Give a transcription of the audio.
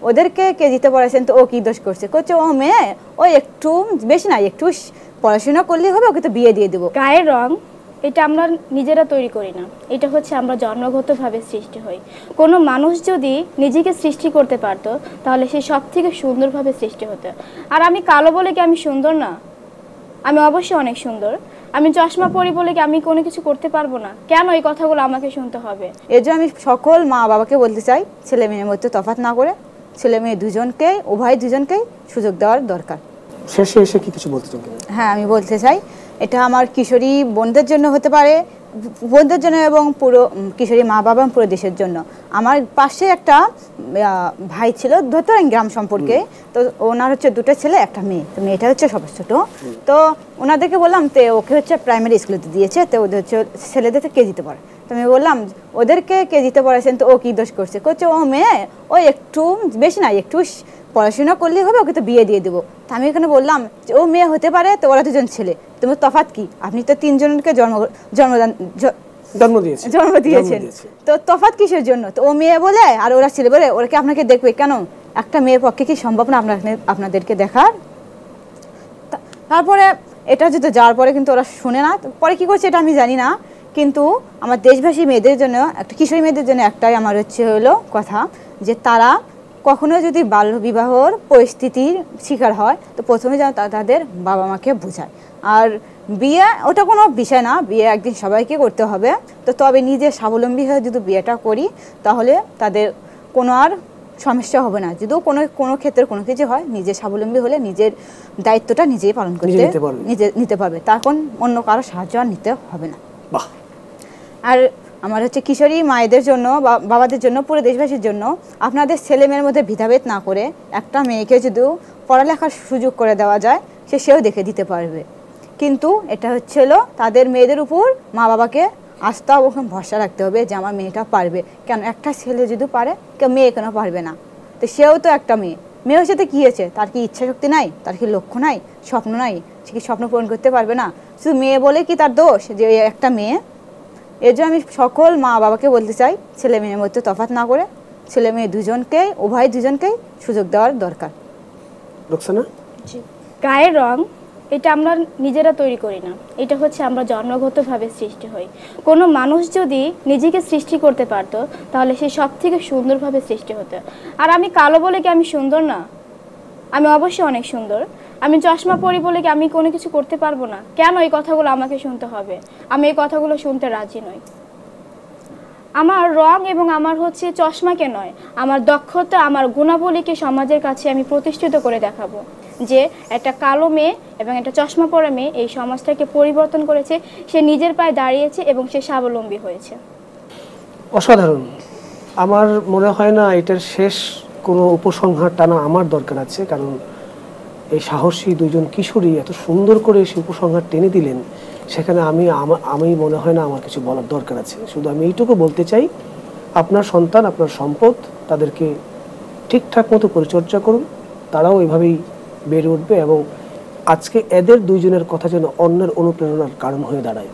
ওদেরকে কে দিতে পারেছেন, তো ও কি দোষ করছে? করছে ও মেয়ে, ও একটু বেশি না, একটু পড়াশোনা করলেই হবে, ওকে তো বিয়ে দিয়ে দেবো। গায়ের রং এটা আমরা নিজেরা তৈরি করি না, এটা হচ্ছে আমরা জন্মগতভাবে সৃষ্টি হই। কোনো মানুষ যদি নিজেকে সৃষ্টি করতে পারতো তাহলে সে সব থেকে সুন্দরভাবে সৃষ্টি হতো। আর আমি কালো বলে কি আমি সুন্দর না? আমি অবশ্যই অনেক সুন্দর। আমি চশমা পরি বলে কি আমি কোনো কিছু করতে পারবো না? কেন এই কথাগুলো আমাকে শুনতে হবে? এর জন্য আমি সকল মা বাবাকে বলতে চাই, ছেলে মেয়ের মধ্যে তফাৎ না করে ছেলে মেয়ে দুজনকেই, উভয় দুজনকেই সুযোগ দেওয়ার দরকার। শেষে এসে কি কিছু বলতে চান? হ্যাঁ, আমি বলতে চাই এটা আমার কিশোরী বোনদের জন্য হতে পারে, বোনদের জন্য এবং পুরো কিশোরী মা বাবা এবং পুরো দেশের জন্য। আমার পাশে একটা ভাই ছিল, ধরতেন গ্রাম সম্পর্কে, তো ওনার হচ্ছে দুটো ছেলে একটা মেয়ে, তো মেয়েটা হচ্ছে সবার ছোট। তো ওনাদেরকে বললাম তো ওকে হচ্ছে প্রাইমারি স্কুলেতে দিয়েছে, তো ওদের হচ্ছে ছেলেদেরকে কে দিতে পারে। তো আমি বললাম ওদেরকে কে দিতে পারেছেন, তো ও কি দোষ করছে? করছে ও মেয়ে, ও একটু বেশি না, একটু পড়াশোনা করলেই হবে, ওকে তো বিয়ে দিয়ে দেবো। তো আমি এখানে বললাম ও মেয়ে হতে পারে, তো ওরা দুজন ছেলে, তোমার তফাৎ কি? আপনি তো তিনজনকে জন্ম দিয়েছেন, তো তফাৎ কিসের জন্য? তো ও মেয়ে বলে আর ওরা ছেলে বলে, ওরা কি আপনাকে দেখবে? কেন একটা মেয়ের পক্ষে কি সম্ভব না আপনাদেরকে দেখার? তারপরে এটা যদি যাওয়ার পরে কিন্তু ওরা শুনে না, পরে কি করছে এটা আমি জানি না, কিন্তু আমার দেশবাসী মেয়েদের জন্য, একটা কিশোরী মেয়েদের জন্য একটাই আমার হলো কথা, যে তারা কখনো যদি বাল্য বিবাহর পরিস্থিতির শিকার হয় তো প্রথমে যেন তাদের বাবা মাকে বোঝায়। আর বিয়ে ওটা কোনো বিষয় না, বিয়ে একদিন সবাইকে করতে হবে, তো তবে নিজে স্বাবলম্বী হয়ে যদি বিয়েটা করি তাহলে তাদের কোনো আর সমস্যা হবে না। যদিও কোনো ক্ষেত্রে কোনো কিছু হয়, নিজে স্বাবলম্বী হলে নিজের দায়িত্বটা নিজেই পালন করতে নিতে পারবে, তখন অন্য কারো সাহায্য আর নিতে হবে না। আর আমার হচ্ছে কিশোরী মায়েদের জন্য, বাবাদের জন্য, পুরো দেশবাসীর জন্য, আপনাদের ছেলে মেয়ের মধ্যে ভেদাভেদ না করে একটা মেয়েকে যদি পড়ালেখার সুযোগ করে দেওয়া যায়, সেও দেখে দিতে পারবে। কিন্তু এটা হলো তাদের মেয়েদের উপর মা বাবাকে আস্থা ও ভরসা রাখতে হবে যে আমার মেয়েটা পারবে। কেন একটা ছেলে যদি পারে, কেউ মেয়ে কেন পারবে না? তো সেও তো একটা মেয়ে হচ্ছে, তো কী হয়েছে? তার কি ইচ্ছা শক্তি নাই? তার কি লক্ষ্য নাই? স্বপ্ন নাই? সে কি স্বপ্ন পূরণ করতে পারবে না? শুধু মেয়ে বলে কি তার দোষ যে একটা মেয়ে? এর জন্য আমি সকল মা বাবাকে বলতে চাই, ছেলে মেয়ের মধ্যে তফাৎ না করে ছেলে মেয়ে দুজনকেই, উভয় দুজনকেই সুযোগ দেওয়ার দরকার। রোকসানা? গায়ের রং এটা আমরা নিজেরা তৈরি করি না, এটা হচ্ছে আমরা জন্মগতভাবে সৃষ্টি হই। কোনো মানুষ যদি নিজেকে সৃষ্টি করতে পারতো তাহলে সে সব থেকে সুন্দরভাবে সৃষ্টি হতো। আর আমি কালো বলে কি আমি সুন্দর না? আমি অবশ্যই অনেক সুন্দর। আমি চশমা পরি বলে কি আমি কোনো কিছু করতে পারবো না? কেন এই কথাগুলো আমাকে শুনতে হবে? আমি এই কথাগুলো শুনতে রাজি নই। আমার রং এবং আমার হচ্ছে চশমাকে নয়, আমার দক্ষতা, আমার গুণাবলীকে সমাজের কাছে আমি প্রতিষ্ঠিত করে দেখাবো যে একটা কালো মেয়ে এবং একটা চশমা পরা মেয়ে এই সমাজটাকে পরিবর্তন করেছে, সে নিজের পায়ে দাঁড়িয়েছে এবং সে স্বাবলম্বী হয়েছে। অসাধারণ। আমার মনে হয় না এটার শেষ কোনো উপসংহার টানা আমার দরকার আছে, কারণ এই সাহসী দুইজন কিশোরী এত সুন্দর করে সেই উপসংহার টেনে দিলেন, সেখানে আমি মনে হয় না আমার কিছু বলার দরকার আছে। শুধু আমি এইটুকু বলতে চাই, আপনার সন্তান আপনার সম্পদ, তাদেরকে ঠিকঠাক মতো পরিচর্যা করুন, তারাও এভাবেই বেড়ে উঠবে এবং আজকে এদের দুইজনের কথা যেন অন্যের অনুপ্রেরণার কারণ হয়ে দাঁড়ায়।